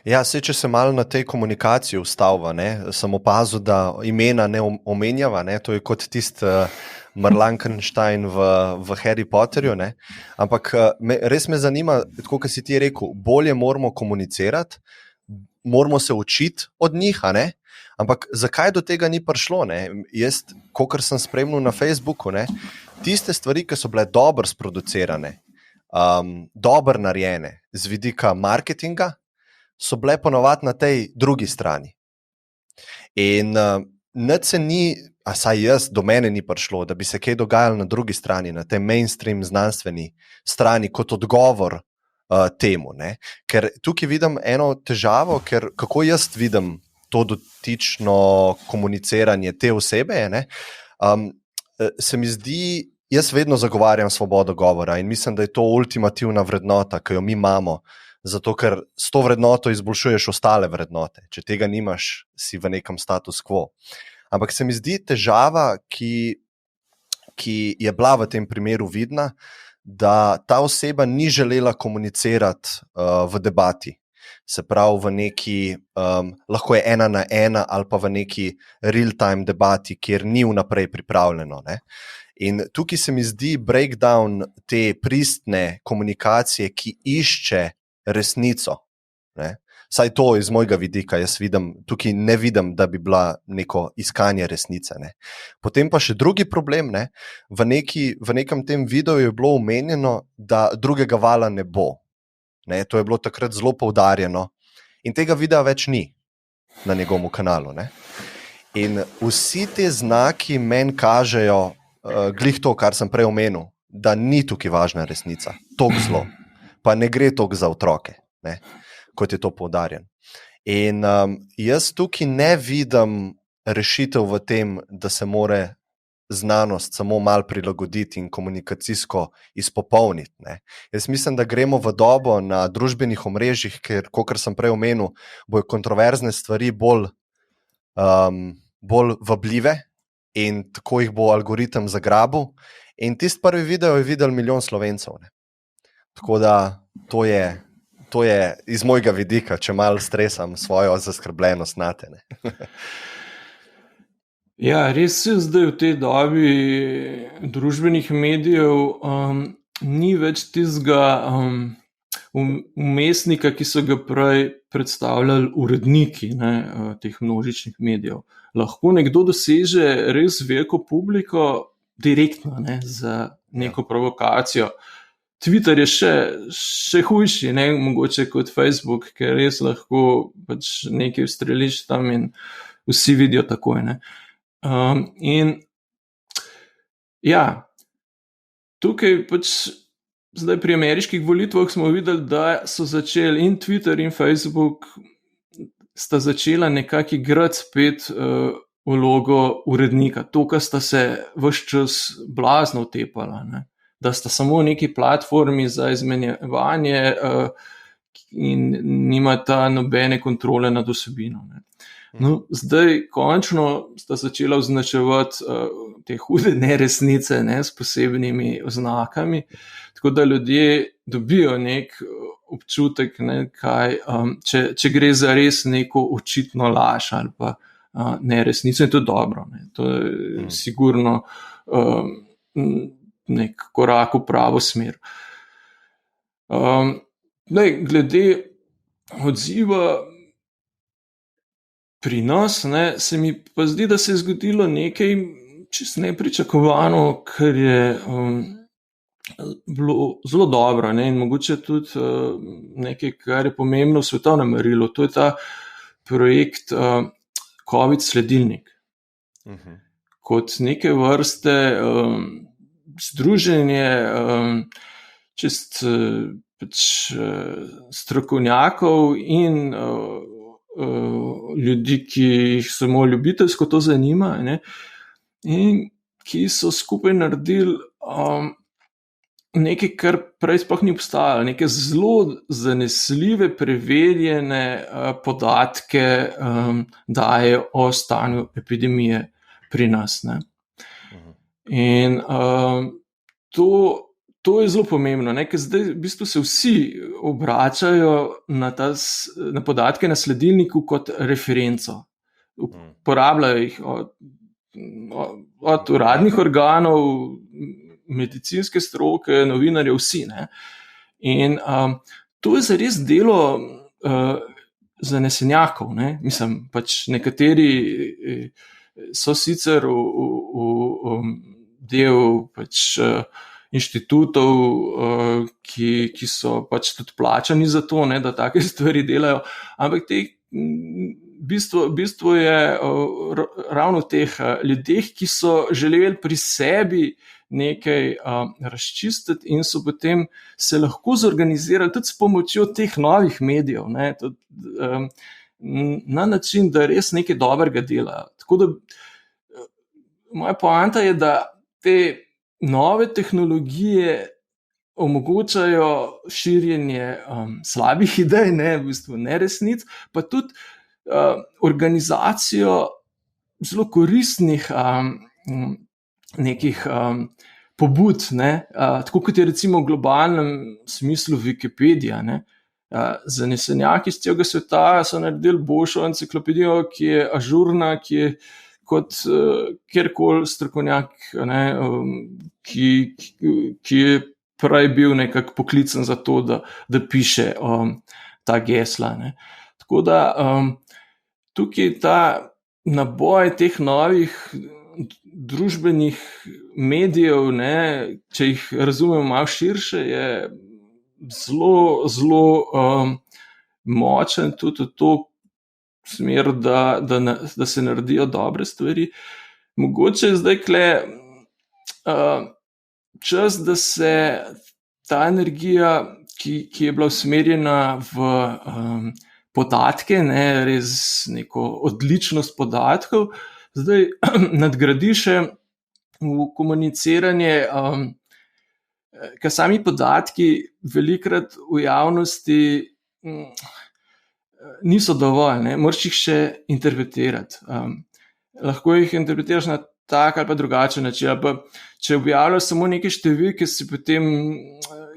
Ja, saj, če se malo na tej komunikaciji ustavlja, sem opazil, da imena ne omenjava, to je kot tisti Marlankenstein v Harry Potterju, ne? Ampak res me zanima, tako kot si ti rekel, bolje moramo komunicirati, moramo se učiti od njih, a ne? Ampak zakaj do tega ni prišlo? Ne? Jaz, kolikor sem spremljal na Facebooku, tiste stvari, ki so bile dobro sproducirane, dobro narejene z vidika marketinga, so bile ponovadi na tej drugi strani. In nič se ni, a saj jaz, do mene ni prišlo, da bi se kaj dogajalo na drugi strani, na tej mainstream znanstveni strani, kot odgovor temu. Ne? Ker tukaj vidim eno težavo, ker kako jaz vidim to dotično komuniciranje te osebe, se mi zdi, jaz vedno zagovarjam svobodo govora in mislim, da je to ultimativna vrednota, ki jo mi imamo, zato ker s to vrednoto izboljšuješ ostale vrednote. Če tega nimaš, si v nekem status quo. Ampak se mi zdi težava, ki je bila v tem primeru vidna, da ta oseba ni želela komunicirati v debati. Se pravi v neki, lahko je 1 na 1 ali pa v neki real-time debati, kjer ni vnaprej pripravljeno. Ne? In tukaj se mi zdi breakdown te pristne komunikacije, ki išče resnico. Ne? Saj to iz mojega vidika, jaz vidim, tukaj ne vidim, da bi bila neko iskanje resnice. Ne? Potem pa še drugi problem, v nekem tem videu je bilo omenjeno, da drugega vala ne bo. Ne? To je bilo takrat zelo poudarjeno in tega videa več ni na njegovem kanalu. Ne? In vsi te znaki meni kažejo glih to, kar sem prej omenil, da ni tukaj važna resnica, toliko zlo. Pa ne gre toliko za otroke, kot je to poudarjen. In jaz tukaj ne vidim rešitev v tem, da se more znanost samo malo prilagoditi in komunikacijsko izpopolniti. Jaz mislim, da gremo v dobo na družbenih omrežjih, ker, kakor sem prej omenil, bojo kontroverzne stvari bolj vabljive in tako jih bo algoritem zagrabil. In tisti prvi video je videl 1 milijon Slovencev. Tako da to je iz mojega vidika, če malo stresam svojo zaskrbljenost nate. Ja, res je, zdaj v tej dobi družbenih medijev ni več tistega umestnika, ki so ga prej predstavljali uredniki teh množičnih medijev. Lahko nekdo doseže res veliko publiko direktno za neko provokacijo. Twitter je še hujši, mogoče kot Facebook, ker res lahko pač nekaj ustreliš tam in vsi vidijo takoj. In ja, tukaj pač zdaj pri ameriških volitvah smo videli, da so začeli in Twitter in Facebook sta začela nekako igrati spet vlogo urednika. To, kar sta se ves čas blazno utepala, da sta samo neki platformi za izmenjevanje in nimata nobene kontrole nad vsebino. No, zdaj končno sta začela označevati te hude neresnice s posebnimi oznakami, tako da ljudje dobijo nek občutek, kaj, če gre za res neko očitno laž ali pa neresnico, in to je dobro. To je sigurno nek korak v pravo smer. Glede odziva pri nas, se mi pa zdi, da se je zgodilo nekaj čisto nepričakovano, kar je bilo zelo dobro, in mogoče tudi nekaj, kar je pomembno v svetovnem merilu. To je ta projekt COVID sledilnik. Kot neke vrste združenje čist strokovnjakov in ljudi, ki jih samo ljubiteljsko to zanima, in ki so skupaj naredili nekaj, kar prej sploh ni obstajalo, neke zelo zanesljive, preverjene podatke daje o stanju epidemije pri nas. In to to je zelo pomembno, ker zdaj v bistvu se vsi obračajo na podatke na sledilniku kot referenco. Uporabljajo jih od uradnih organov, medicinske stroke, novinarjev, vsi. Ne? In to je zares delo zanesenjakov. Ne? Mislim, pač nekateri so sicer v del pač inštitutov, ki so pač tudi plačani za to, ne, da take stvari delajo, ampak bistvo je ravno v teh ljudeh, ki so želeli pri sebi nekaj razčistiti in so potem se lahko zorganizirali tudi s pomočjo teh novih medijev, ne, tudi, na način, da res nekaj dobrega delajo. Tako da moja poanta je, da te nove tehnologije omogočajo širjenje slabih idej, ne, v bistvu neresnic, pa tudi organizacijo zelo koristnih nekih pobud, ne, tako kot je recimo v globalnem smislu Wikipedija. Ne. Zanesenjaki iz celega sveta so naredili boljšo enciklopedijo, ki je ažurna, ki je kot kjerkoli strokovnjak, ne, ki je prej bil nekako poklican za to, da piše ta gesla. Ne. Tako da tukaj ta naboj teh novih družbenih medijev, ne, če jih razumemo malo širše, je zelo, zelo močen tudi v to smer, da se naredijo dobre stvari. Mogoče je zdaj čas, da se ta energija, ki je bila usmerjena v podatke, ne, res neko odličnost podatkov, zdaj nadgradi še v komuniciranje, ker sami podatki velikrat v javnosti niso dovolj, ne? Moraš jih še interpretirati. Lahko jih interpretiraš na tak ali pa drugačen način. Ali pa, če objavljaš samo neke številke, si potem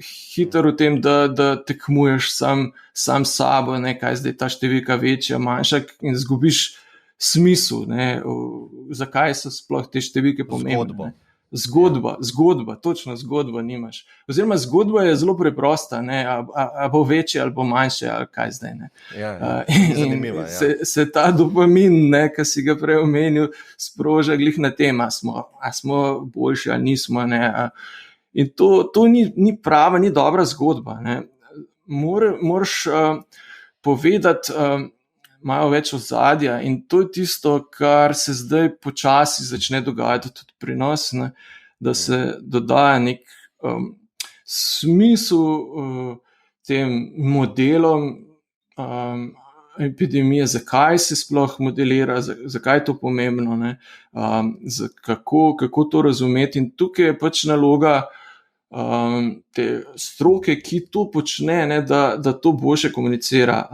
hiter v tem, da tekmuješ sam sabo, ne? Kaj zdaj ta številka večja, manjša, in zgubiš smisel, ne? Zakaj so sploh te številke pomembne. Zgodba, točno zgodba nimaš. Oziroma zgodba je zelo preprosta, ne, a bo večja ali bo manjša, ali kaj zdaj, ne. Ja, zanimiva, ja. Se ta dopamin, ne, ki si ga prej omenil, sproža glih na tem, a smo boljši ali nismo, ne. In to ni prava, ni dobra zgodba, ne. Moraš povedati malo več ozadja, in to je tisto, kar se zdaj počasi začne dogajati tudi pri nas, ne, da se dodaja nek smisel tem modelom epidemije, zakaj se sploh modelira, zakaj je to pomembno, ne, kako to razumeti. In tukaj je pač naloga te stroke, ki to počne, ne, da to boljše komunicira.